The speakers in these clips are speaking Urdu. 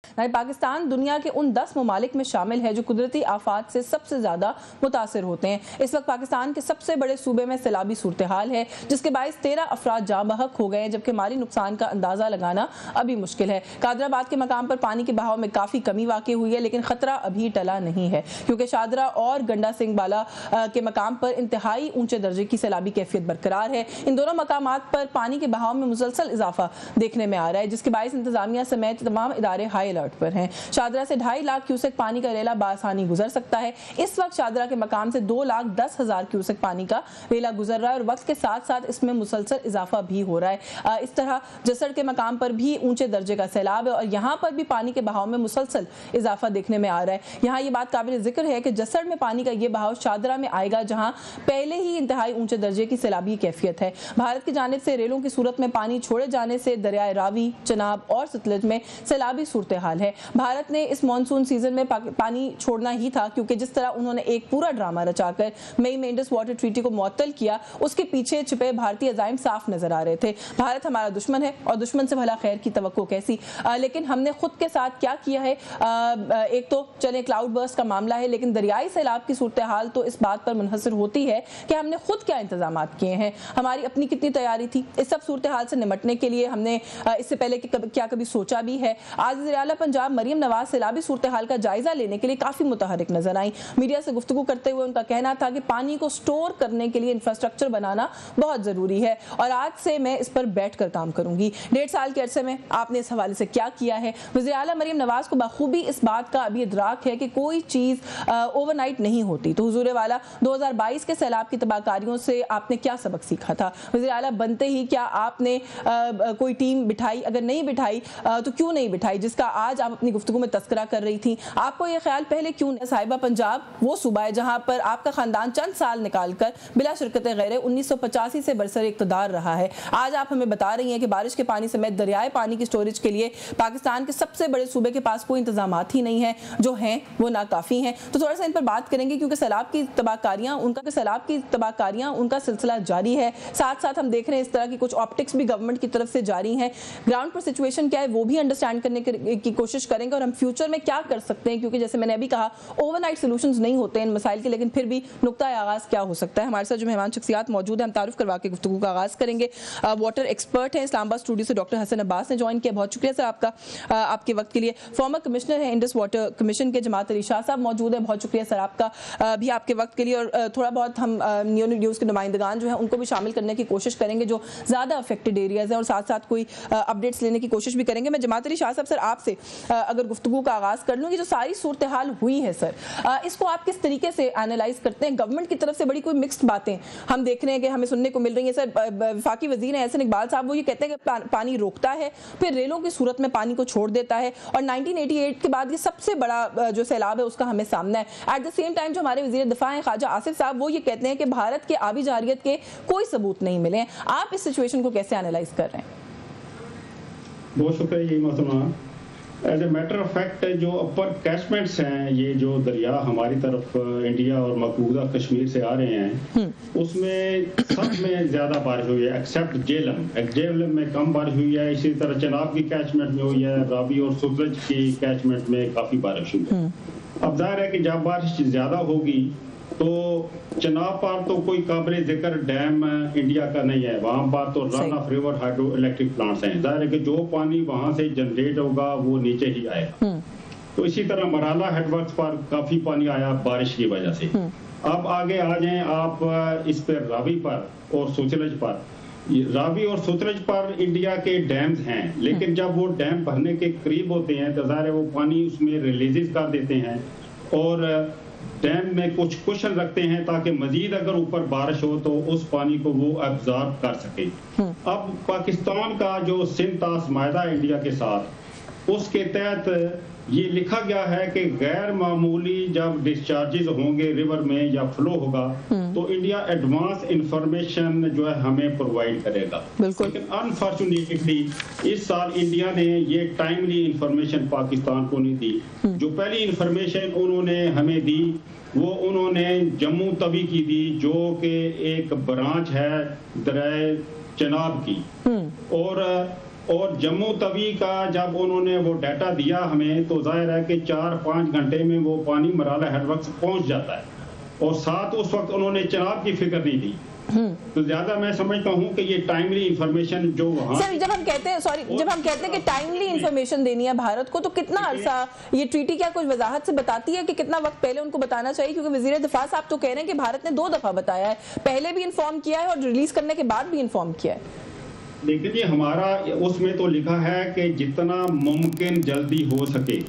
پاکستان دنیا کے ان 10 ممالک میں شامل ہے جو قدرتی آفات سے سب سے زیادہ متاثر ہوتے ہیں۔ اس وقت پاکستان کے سب سے بڑے صوبے میں سیلابی صورتحال ہے جس کے باعث 13 افراد جاں بحق ہو گئے ہیں، جبکہ مالی نقصان کا اندازہ لگانا ابھی مشکل ہے۔ قادر آباد کے مقام پر پانی کے بہاؤ میں کافی کمی واقع ہوئی ہے، لیکن خطرہ ابھی ٹلا نہیں ہے کیونکہ شادرہ اور گنڈا سنگھ بالا کے مقام پر انتہائی اونچے درجے کی سیلابی کیفیت برقرار ہے۔ ان دونوں مقامات پر پانی کے بہاؤ میں مسلسل اضافہ دیکھنے میں آ رہا ہے، جس کے باعث انتظامیہ سمیت تمام ادارے ہائی الرٹ پر ہیں۔ شادرہ سے 2.5 لاکھ کیوسک پانی کا ریلا بآسانی گزر سکتا ہے۔ اس وقت شادرہ کے مقام سے 2,10,000 کیوسک پانی کا ریلا گزر رہا ہے اور وقت کے ساتھ ساتھ اس میں مسلسل اضافہ بھی ہو رہا ہے۔ اس طرح جسڑ کے مقام پر بھی اونچے درجے کا سیلاب ہے اور یہاں پر بھی پانی کے بہاؤ میں مسلسل اضافہ دیکھنے میں آ رہا ہے۔ یہاں یہ بات قابل ذکر ہے کہ جسڑ میں پانی کا یہ بہاؤ شادرہ میں آئے گا جہاں پہلے ہی انتہائی اونچے درجے کی سیلابی کیفیت ہے۔ بھارت کی جانب سے ریلوں کی صورت میں پانی چھوڑے جانے سے دریائے راوی، چناب اور ستلج میں سیلابی صورتحال ہے۔ بھارت نے اس مانسون سیزن میں پانی چھوڑنا ہی تھا کیونکہ جس طرح انہوں نے ایک پورا ڈرامہ رچا کر مئی میں انڈس واٹر ٹریٹی کو معطل کیا، اس کے پیچھے چھپے بھارتی عزائم صاف نظر آ رہے تھے۔ بھارت ہمارا دشمن ہے اور دشمن سے بھلا خیر کی توقع کیسی، لیکن ہم نے خود کے ساتھ کیا کیا ہے؟ ایک تو چلیں کلاؤڈ برسٹ کا معاملہ ہے، لیکن دریائی سیلاب کی صورتحال تو اس بات پر منحصر ہوتی ہے کہ ہم نے خود کیا انتظامات کیے ہیں، ہماری اپنی کتنی تیاری تھی اس سب صورتحال سے نمٹنے کے لیے، ہم نے اس سے پہلے کیا کبھی سوچا بھی ہے؟ آج وزیر اعلیٰ پنجاب مریم نواز سیلابی صورتحال کا جائزہ لینے کے لیے کافی متحرک نظر آئیں۔ میڈیا سے گفتگو کرتے ہوئے ان کا کہنا تھا کہ پانی کو سٹور کرنے کے لیے انفراسٹرکچر بنانا بہت ضروری ہے اور آج سے میں اس پر بیٹھ کر کام کروں گی۔ 1.5 سال کے عرصے میں آپ نے اس حوالے سے کیا کیا ہے؟ وزیر اعلیٰ مریم نواز کو بخوبی اس بات کا ابھی ادراک ہے کہ کوئی چیز اوور نائٹ نہیں ہوتی۔ تو حضور والا 2022 کے سیلاب کی تباہ کاریوں سے آپ نے کیا سبق سیکھا تھا؟ وزیر اعلیٰ بنتے ہی کیا آپ نے کوئی ٹیم بٹھائی؟ اگر نہیں بٹھائی تو کیوں نہیں بٹھائی جس کا آج آپ اپنی گفتگو میں تذکرہ کر رہی تھی؟ آپ کو یہ خیال پہلے کیوں نہیں؟ صاحبہ پنجاب وہ صوبہ ہے جہاں پر آپ کا خاندان چند سال نکال کر بلا شرکت غیرے 1985 سے برسر اقتدار رہا ہے۔ آج آپ ہمیں بتا رہی ہیں کہ بارش کے پانی سمیت دریائے پانی کی سٹوریج کے لیے پاکستان کے سب سے بڑے صوبے کے پاس کوئی انتظامات ہی نہیں ہیں، جو ہیں وہ ناکافی ہیں۔ تو تھوڑا سا ان پر بات کریں گے کیونکہ سیلاب کی تباہ کاریاں ان کا سلسلہ جاری ہے، ساتھ ساتھ ہم دیکھ رہے ہیں اس طرح کی کچھ آپٹکس بھی گورنمنٹ کی طرف سے جاری ہیں۔ گراؤنڈ پر سچویشن کیا ہے وہ بھی انڈرسٹینڈ کرنے کی کوشش کریں گے اور ہم فیوچر میں کیا کر سکتے ہیں، کیونکہ جیسے میں نے ابھی کہا اوور نائٹ سولوشنز نہیں ہوتے ان مسائل کے، لیکن پھر بھی نقطہ آغاز کیا ہو سکتا ہے۔ ہمارے ساتھ جو مہمان شخصیات موجود ہیں ہم تعارف کروا کے گفتگو کا آغاز کریں گے۔ واٹر ایکسپرٹ ہیں اسلام آباد اسٹوڈیو سے ڈاکٹر حسن عباس نے جوائن کیا، بہت شکریہ سر آپ کا آپ کے وقت کے لیے۔ فارمر کمشنر ہیں انڈس واٹر کمیشن کے جماعت علی شاہ صاحب موجود ہیں، بہت شکریہ سر آپ کا بھی آپ کے وقت کے لیے، اور تھوڑا بہت ہم نیوز کے نمائندگان جو ہیں ان کو بھی شامل کرنے کی کوشش کریں گے جو زیادہ افیکٹڈ ایریاز ہیں، اور ساتھ ساتھ کوئی اپڈیٹس لینے کی کوشش بھی کریں گے۔ میں جماعت علی شاہ صاحب سر آپ سے اگر گفتگو کا آغاز کر لوں گی، جو ساری صورتحال ہوئی ہے سر اس کو آپ کس طریقے سے اینالائز کرتے ہیں؟ گورنمنٹ کی طرف سے بڑی کوئی مکسڈ باتیں ہم دیکھ رہے ہیں کہ ہمیں سننے کو مل رہی ہیں سر۔ وفاقی وزیر ہیں احسن اقبال صاحب، وہ یہ کہتے ہیں کہ پانی روکتا ہے پھر ریلوں کی صورت میں پانی کو چھوڑ دیتا ہے، اور 1988 کے بعد یہ سب سے بڑا جو سیلاب ہے اس کا ہمیں سامنا ہے۔ ایٹ دا سیم ٹائم جو ہمارے وزیر دفاع ہیں خواجہ آصف صاحب، وہ یہ کہتے ہیں کہ بھارت کے آبی جارحیت کے کوئی ثبوت نہیں ملے ہیں۔ آپ اس سچویشن کو کیسے اینالائز کر رہے ہیں؟ بہت شکریہ جی محترمہ۔ As a matter of fact جو اپر کیچمنٹس ہیں، یہ جو دریا ہماری طرف انڈیا اور مقبوضہ کشمیر سے آ رہے ہیں، اس میں سب میں زیادہ بارش ہوئی ہے ایکسیپٹ جیلم میں کم بارش ہوئی ہے، اسی طرح چناب کی کیچمنٹ میں ہوئی ہے، راوی اور ستلج کی کیچمنٹ میں کافی بارش ہوئی ہے۔ اب ظاہر ہے کہ جب بارش زیادہ ہوگی تو چناب پر تو کوئی قابل ذکر ڈیم انڈیا کا نہیں ہے، وہاں پر تو run of river hydro electric plants ہیں، ظاہر ہے کہ جو پانی وہاں سے جنریٹ ہوگا وہ نیچے ہی آئے گا۔ تو اسی طرح مرالا ہیڈ ورکس پر کافی پانی آیا بارش کی وجہ سے۔ اب آگے آ جائیں آپ اس پر راوی پر اور ستلج پر۔ راوی اور ستلج پر انڈیا کے ڈیمز ہیں، لیکن جب وہ ڈیم بھرنے کے قریب ہوتے ہیں تو ظاہر ہے وہ پانی اس میں ریلیزز کر دیتے ہیں اور ڈیم میں کچھ کوشن رکھتے ہیں تاکہ مزید اگر اوپر بارش ہو تو اس پانی کو وہ ایبزارب کر سکے۔ اب پاکستان کا جو سندھ طاس معاہدہ ہے انڈیا کے ساتھ، اس کے تحت یہ لکھا گیا ہے کہ غیر معمولی جب ڈسچارجز ہوں گے ریور میں یا فلو ہوگا تو انڈیا ایڈوانس انفارمیشن جو ہے ہمیں پرووائڈ کرے گا، لیکن انفارچونیٹلی اس سال انڈیا نے یہ ٹائملی انفارمیشن پاکستان کو نہیں دی۔ جو پہلی انفارمیشن انہوں نے ہمیں دی وہ انہوں نے جموں توی کی دی، جو کہ ایک برانچ ہے دریائے چناب کی، اور اور جموں توی کا جب انہوں نے وہ ڈیٹا دیا ہمیں تو ظاہر ہے کہ 4-5 گھنٹے میں وہ پانی مرالہ ہیڈ ورکس پہنچ جاتا ہے، اور ساتھ اس وقت انہوں نے چناب کی فکر نہیں دی. تو زیادہ میں سمجھتا ہوں کہ یہ ٹائملی انفارمیشن جو وہاں سر جب ہم کہتے ہیں کہ ٹائملی انفارمیشن دینی ہے بھارت کو، تو کتنا عرصہ یہ ٹریٹی کیا کچھ وضاحت سے بتاتی ہے کہ کتنا وقت پہلے ان کو بتانا چاہیے؟ کیونکہ وزیر دفاع صاحب تو کہہ رہے ہیں کہ بھارت نے 2 دفعہ بتایا ہے، پہلے بھی انفارم کیا ہے اور ریلیز کرنے کے بعد بھی انفارم کیا ہے. لیکن یہ ہمارا اس میں تو لکھا ہے کہ جتنا ممکن جلدی ہو سکے.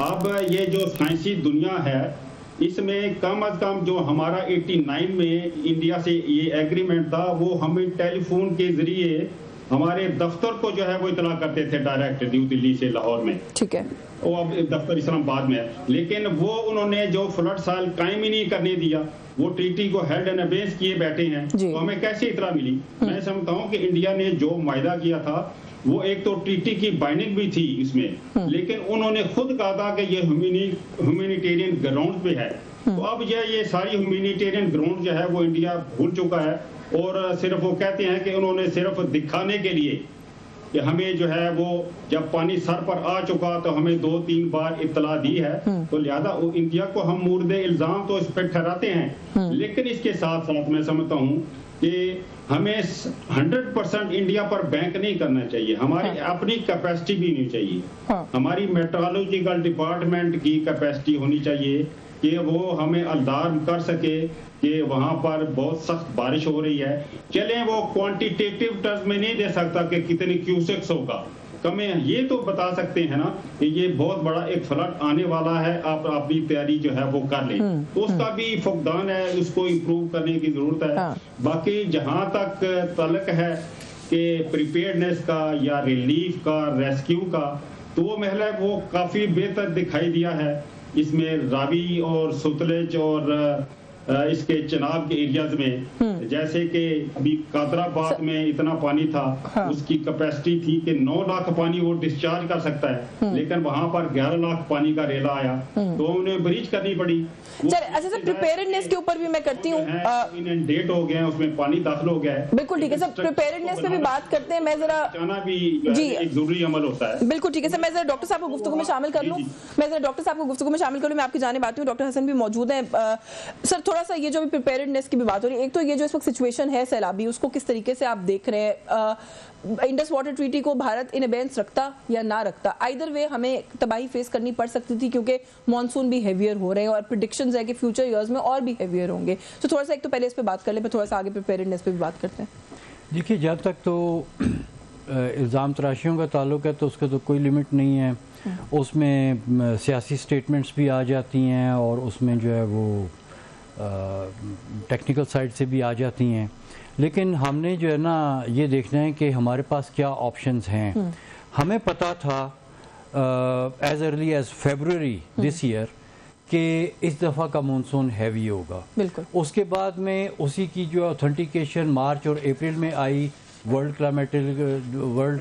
اب یہ جو سائنسی دنیا ہے اس میں کم از کم جو ہمارا 89 میں انڈیا سے یہ ایگریمنٹ تھا، وہ ہمیں ٹیلی فون کے ذریعے ہمارے دفتر کو جو ہے وہ اطلاع کرتے تھے ڈائریکٹ نیو دلی سے لاہور میں. ٹھیک ہے. وہ اب دفتر اسلام آباد میں ہے، لیکن وہ انہوں نے جو فلڈ سال قائم ہی نہیں کرنے دیا، وہ ٹریٹی کو ہیلڈ اینڈ ابیس کیے بیٹھے ہیں. تو ہمیں کیسے اطلاع ملی؟ میں سمجھتا ہوں کہ انڈیا نے جو معاہدہ کیا تھا وہ ایک تو ٹریٹی کی بائنڈنگ بھی تھی اس میں، لیکن انہوں نے خود کہا تھا کہ یہ ہیومینیٹیرین گراؤنڈ پہ ہے. تو اب یہ ساری ہیومینیٹیرین گراؤنڈ جو ہے وہ انڈیا بھول چکا ہے، اور صرف وہ کہتے ہیں کہ انہوں نے صرف دکھانے کے لیے کہ ہمیں جو ہے وہ جب پانی سر پر آ چکا تو ہمیں 2-3 بار اطلاع دی ہے، تو لہذا انڈیا کو ہم مورد الزام تو اس پہ ٹھہراتے ہیں، لیکن اس کے ساتھ ساتھ میں سمجھتا ہوں کہ ہمیں 100% انڈیا پر بینک نہیں کرنا چاہیے. ہماری اپنی کیپیسٹی بھی ہونی چاہیے. ہماری میٹرولوجیکل ڈپارٹمنٹ کی کیپیسٹی ہونی چاہیے کہ وہ ہمیں الارم کر سکے کہ وہاں پر بہت سخت بارش ہو رہی ہے. چلیں وہ کوانٹیٹیو ٹرمز میں نہیں دے سکتا کہ کتنی کیوسکس ہوگا، کمیں یہ تو بتا سکتے ہیں نا کہ یہ بہت بڑا ایک فلڈ آنے والا ہے، آپ اپنی تیاری جو ہے وہ کر لیں. تو اس کا بھی فقدان ہے، اس کو امپروو کرنے کی ضرورت ہے. باقی جہاں تک تعلق ہے کہ پریپیئرنس کا یا ریلیف کا، ریسکیو کا، تو وہ محل وہ کافی بہتر دکھائی دیا ہے. اس میں راوی اور ستلج اور اس کے چناب کے ایریاز میں، جیسے کہ ابھی قادر آباد میں اتنا پانی تھا، اس کی کیپیسٹی تھی کہ 9 لاکھ پانی وہ ڈسچارج کر سکتا ہے، لیکن وہاں پر 11 لاکھ پانی کا ریلا آیا تو انہیں بریچ کرنی پڑی. اچھا سر، پریپیئرڈنیس کے اوپر بھی میں کرتی ہوں، انڈیٹ ہو گئے ہیں، اس میں پانی داخل ہو گیا ہے. بالکل ٹھیک ہے سر، پریپیئرڈنیس پہ بھی بات کرتے ہیں. میں ذرا جانا بھی ایک ضروری عمل ہوتا ہے. بالکل ٹھیک ہے سر، میں ذرا ڈاکٹر صاحب کو گفتگو میں شامل کر لوں. میں آپ کی جانب آتی ہوں. ڈاکٹر حسن بھی موجود ہیں. سر تھوڑا سا یہ جو بھی پریپیئرڈنیس کی بھی بات ہو رہی ہے، ایک تو یہ جو اس وقت سچویشن ہے سیلابی، اس کو کس طریقے سے آپ دیکھ رہے ہیں؟ انڈس واٹر ٹریٹی کو بھارت ان ابینس رکھتا یا نہ رکھتا، آئیدر وے ہمیں تباہی فیس کرنی پڑ سکتی تھی، کیونکہ مانسون بھی ہیویئر ہو رہے ہیں اور پریڈکشنز ہے کہ فیوچر ایئرز میں اور بھی ہیویئر ہوں گے. تو تھوڑا سا ایک تو پہلے اس پہ بات کر لیں، پھر تھوڑا سا آگے پریپیئرڈنیس پہ بھی بات کرتے ہیں. دیکھیے، جب تک تو الزام تراشیوں کا تعلق ہے تو اس کا تو کوئی لمٹ نہیں ہے. اس میں سیاسی سٹیٹمنٹس بھی آ جاتی ہیں اور اس میں جو ہے وہ ٹیکنیکل سائڈ سے بھی آ جاتی ہیں، لیکن ہم نے جو ہے نا یہ دیکھنا ہے کہ ہمارے پاس کیا آپشنز ہیں. ہمیں پتا تھا as early as February this year کہ اس دفعہ کا مونسون ہیوی ہوگا. اس کے بعد میں اسی کی جو اوتھینٹیکیشن مارچ اور اپریل میں آئی. ورلڈ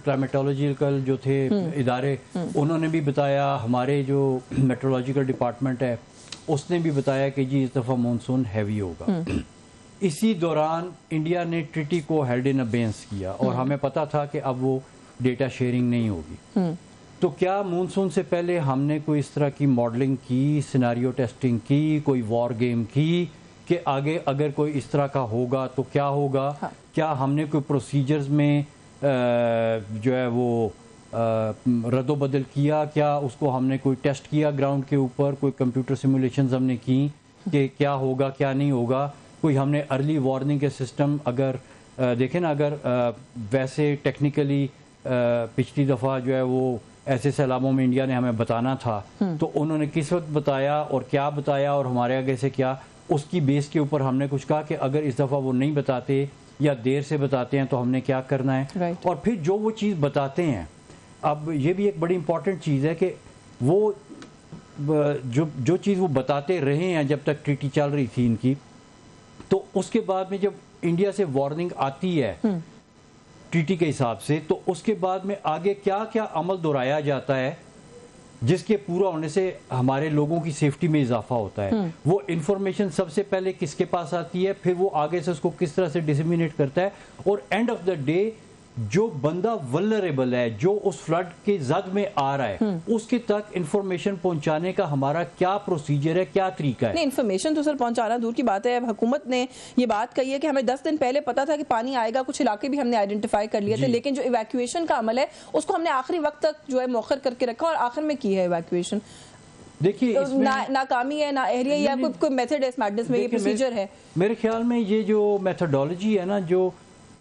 کلائمیٹولوجیکل جو تھے ادارے، انہوں نے بھی بتایا، ہمارے جو میٹرولوجیکل ڈپارٹمنٹ ہے اس نے بھی بتایا کہ جی اس دفعہ مونسون ہیوی ہوگا. اسی دوران انڈیا نے ٹریٹی کو ہیلڈ ان ابینس کیا اور ہمیں پتا تھا کہ اب وہ ڈیٹا شیئرنگ نہیں ہوگی. تو کیا مونسون سے پہلے ہم نے کوئی اس طرح کی ماڈلنگ کی، سیناریو ٹیسٹنگ کی، کوئی وار گیم کی کہ آگے اگر کوئی اس طرح کا ہوگا تو کیا ہوگا؟ کیا ہم نے کوئی پروسیجرز میں جو ہے وہ رد و بدل کیا؟ کیا اس کو ہم نے کوئی ٹیسٹ کیا گراؤنڈ کے اوپر؟ کوئی کمپیوٹر سیمولیشنز ہم نے کی کہ کیا ہوگا کیا نہیں ہوگا؟ کوئی ہم نے ارلی وارننگ کے سسٹم، اگر دیکھیں نا، اگر ویسے ٹیکنیکلی پچھلی دفعہ جو ہے وہ ایسے سیلابوں میں انڈیا نے ہمیں بتانا تھا تو انہوں نے کس وقت بتایا اور کیا بتایا اور ہمارے آگے سے کیا، اس کی بیس کے اوپر ہم نے کچھ کہا کہ اگر اس دفعہ وہ نہیں بتاتے یا دیر سے بتاتے ہیں تو ہم نے کیا کرنا ہے. اور پھر جو وہ چیز بتاتے ہیں، اب یہ بھی ایک بڑی امپورٹنٹ چیز ہے کہ وہ جو چیز وہ بتاتے رہے ہیں جب تک ٹریٹی چل رہی تھی ان کی، تو اس کے بعد میں جب انڈیا سے وارننگ آتی ہے ٹریٹی کے حساب سے، تو اس کے بعد میں آگے کیا کیا عمل دہرایا جاتا ہے جس کے پورا ہونے سے ہمارے لوگوں کی سیفٹی میں اضافہ ہوتا ہے. وہ انفارمیشن سب سے پہلے کس کے پاس آتی ہے، پھر وہ آگے سے اس کو کس طرح سے ڈسیمینیٹ کرتا ہے، اور اینڈ آف دا ڈے جو بندہ ولنریبل ہے, جو اس فلڈ کے زد میں آ رہا ہے, اس کے تک انفارمیشن پہنچانے کا ہمارا کیا پروسیجر ہے, کیا طریقہ ہے؟ نہیں, انفارمیشن تو سر پہنچانا دور کی بات ہے. اب حکومت نے یہ بات کہی ہے کہ ہمیں 10 دن پہلے پتا تھا کہ پانی آئے گا, کچھ علاقے بھی ہم نے آئیڈینٹیفائی کر لیے تھے, لیکن جو ایویکویشن کا عمل ہے اس کو ہم نے آخری وقت تک جو ہے مؤخر کر کے رکھا اور آخر میں کی ہے ایویکویشن. دیکھیے ناکامی ہے, نااہلیت, یا کوئی میتھڈ ہے اس میڈنس میں, یہ پروسیجر ہے؟ میرے خیال میں یہ جو میتھڈالوجی ہے نا, جو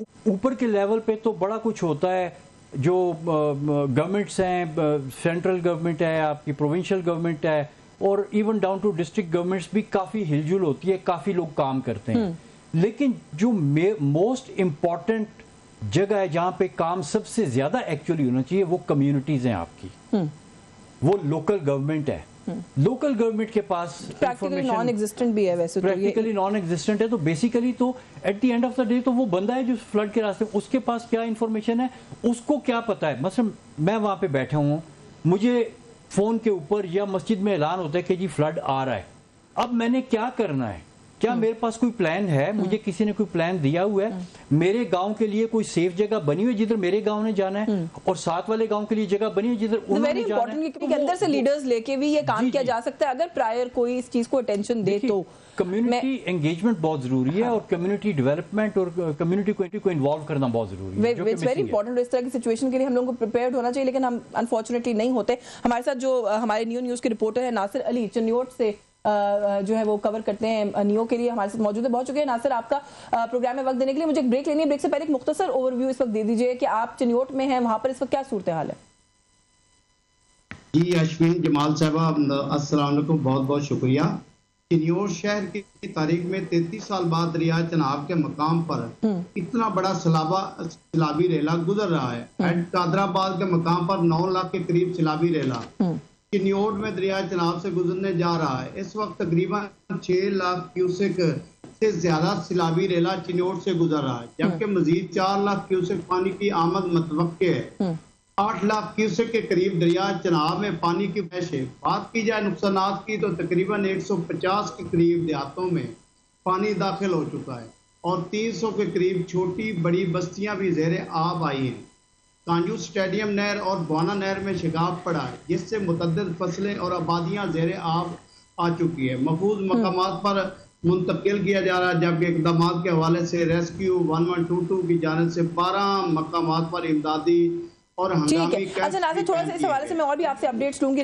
اوپر کے لیول پہ تو بڑا کچھ ہوتا ہے, جو گورنمنٹس ہیں, سینٹرل گورنمنٹ ہے, آپ کی پروونشل گورنمنٹ ہے, اور even down to district governments بھی کافی ہل جل ہوتی ہے, کافی لوگ کام کرتے ہیں. لیکن جو موسٹ امپورٹنٹ جگہ ہے جہاں پہ کام سب سے زیادہ ایکچولی ہونا چاہیے, وہ کمیونٹیز ہیں آپ کی, وہ لوکل گورنمنٹ ہے. لوکل گورنمنٹ کے پاس پریکٹیکلی نان ایگزسٹنٹ بھی ہے, ویسے پریکٹیکلی نان ایگزسٹنٹ ہے. تو بیسیکلی تو at the end of the day تو وہ بندہ ہے جو فلڈ کے راستے, اس کے پاس کیا انفارمیشن ہے, اس کو کیا پتا ہے. مثلا میں وہاں پہ بیٹھا ہوں, مجھے فون کے اوپر یا مسجد میں اعلان ہوتا ہے کہ جی فلڈ آ رہا ہے. اب میں نے کیا کرنا ہے؟ کیا میرے پاس کوئی پلان ہے؟ مجھے کسی نے کوئی پلان دیا ہوا ہے؟ میرے گاؤں کے لیے کوئی سیف جگہ بنی ہوئی جدھر میرے گاؤں نے جانا ہے, اور ساتھ والے گاؤں کے لیے جگہ بنی ہوئی جدھر انہوں نے جانا ہے؟ کیونکہ اندر سے لیڈرز لے کے بھی یہ کام کیا جا سکتا ہے اگر پرائر کوئی اس چیز کو اٹینشن دے تو. کمیونٹی انگیجمنٹ بہت ضروری ہے, اور کمیونٹی ڈیولپمنٹ اور کمیونٹی کو انوالو کرنا بہت ضروری ہے. It's very important. اس طرح کی سچویشن کے لیے ہم لوگوں کو پریپیئرڈ ہونا چاہیے, لیکن ہم انفارچونیٹلی نہیں ہوتے. ہمارے ساتھ جو ہمارے نیوز کے رپورٹر ہیں ناصر علی, چنیوٹ سے جو ہے وہ کور کرتے ہیں نیو کے لیے, ہمارے ساتھ موجود ہے. بہت شکریہ ناصر آپ کا پروگرام میں وقت دینے کے لیے. مجھے ایک بریک لینی ہے, بریک سے پہلے ایک مختصر اوور ویو اس وقت دے دیجیے کہ آپ چنیوٹ میں ہیں, وہاں پر اس وقت کیا صورتحال ہے؟ جی اشوین جمال صاحبہ, السلام علیکم, بہت بہت شکریہ. چنیوٹ شہر کی تاریخ میں 33 سال بعد دریائے چناب کے مقام پر اتنا بڑا سیلابی ریلا گزر رہا ہے. قادر آباد کے مقام پر 9 لاکھ کے قریب سیلابی ریلا چنیوٹ میں دریائے چناب سے گزرنے جا رہا ہے. اس وقت تقریباً 6 لاکھ کیوسک سے زیادہ سیلابی ریلا چنیوٹ سے گزر رہا ہے, جبکہ مزید 4 لاکھ کیوسک پانی کی آمد متوقع ہے. 8 لاکھ کیوسک کے قریب دریائے چناب میں پانی کی بحث ہے. بات کی جائے نقصانات کی تو تقریباً 150 کے قریب دیہاتوں میں پانی داخل ہو چکا ہے, اور 300 کے قریب چھوٹی بڑی بستیاں بھی زیر آب آئی ہیں. کانجو سٹیڈیم نہر اور بوانا نہر میں شگاف پڑا ہے, جس سے متعدد فصلیں اور آبادیاں زیر آب آ چکی ہے. محفوظ مقامات پر منتقل کیا جا رہا ہے, جبکہ اقدامات کے حوالے سے ریسکیو 1122 کی جانب سے 12 مقامات پر امدادی اور ہنگامی. اچھا ناصر, تھوڑا سا اس حوالے سے میں اور بھی آپ سے اپڈیٹس لوں گی.